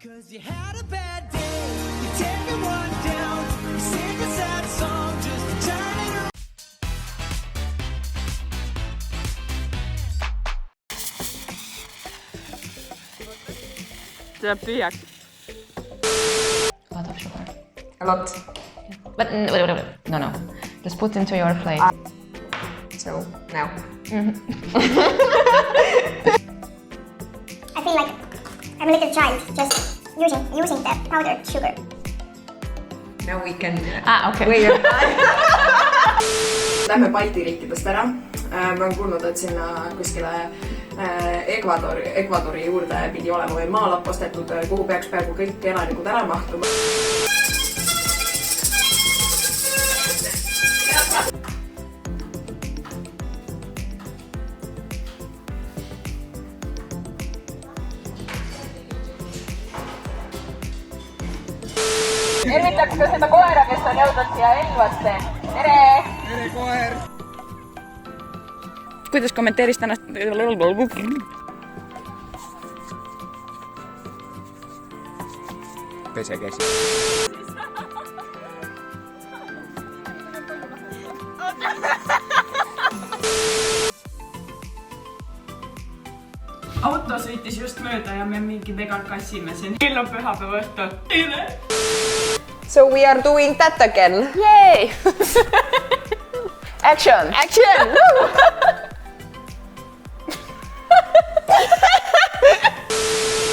'Cause you had a bad day, you take one down, you sing a sad song just to turn it around. Tuleb tühjaks. A lot of sugar. A lot. But no. Just put into your plate. So now. I feel like I'm a little child just using the powdered sugar. Now we can Okay. Lähme Balti riikidest ära. Ma olen kuulnud, et sinna kuskile Ekvadori juurde pidi olema veel maalapp ostetud, kuhu peaks peaaegu kõik elanikud ära mahtuma. Tervitaks ka seda koera, kes on jõudnud siia Elvasse. Tere! Tere, koer! Kuidas kommenteeris tänast... Pese käsi. Auto sõitis just mööda ja me mingi vegan kassime siin. Kell on pühapäeva õhtul. Tere! So we are doing that again. Yay! Action! Action!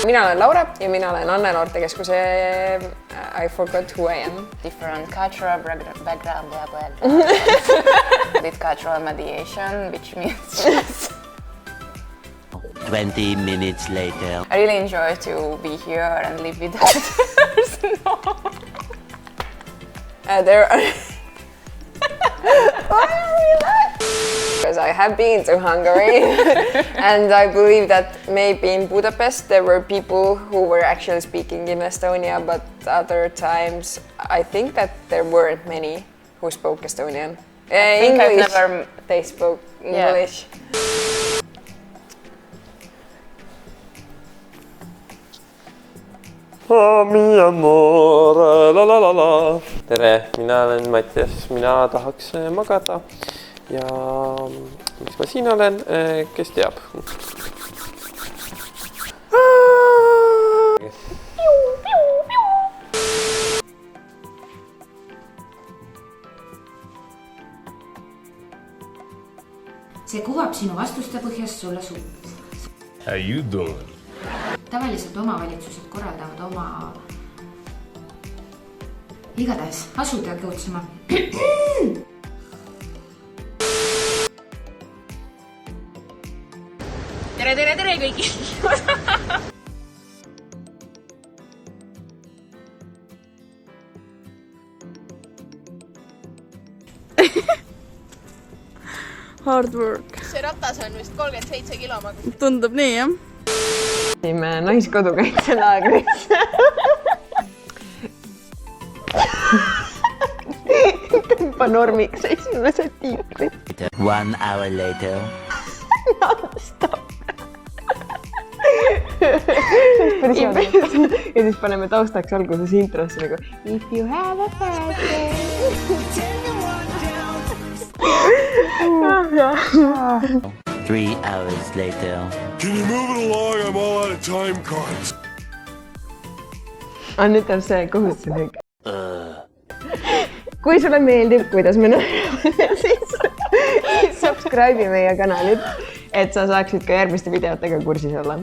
Mina olen Laura ja mina olen Anne Noortekeskuse I forgot who I am. Different cultural background, blah, blah, blah. Did cultural mediation, which means 20 minutes later. I really enjoy to be here and live with others. There are... Why are we laughing? Because I have been to Hungary and I believe that maybe in Budapest there were people who were actually speaking in Estonia, but other times I think that there weren't many who spoke Estonian. English, they spoke English. Oh, mi amore, la la la la. Tere, mina olen Mattias, mina tahaks magada ja miks ma siin olen, kes teab? See kuvab sinu vastuste põhjast sulle suud. How you doing? Tavaliselt omavalitsused korraldavad oma... Igatahes, asu tegutsema. Tere kõigi! Hard work. See ratas on vist 37 kilo magus. Tundub nii, jah? Läksime naiskodukaitselaagriks. Tõmba normiks esimesed tiitrid. 1 hour later. Non-stop. Ja siis paneme taustaks alguses introsse nagu If you have a bad day. 3 hours later. Can you move it along? I'm all out of time cards. Nüüd on see kohustuslik. Kui sulle meeldib, kuidas me näeme, siis subscribe'i meie kanalit, et sa saaksid ka järgmiste videotega kursis olla.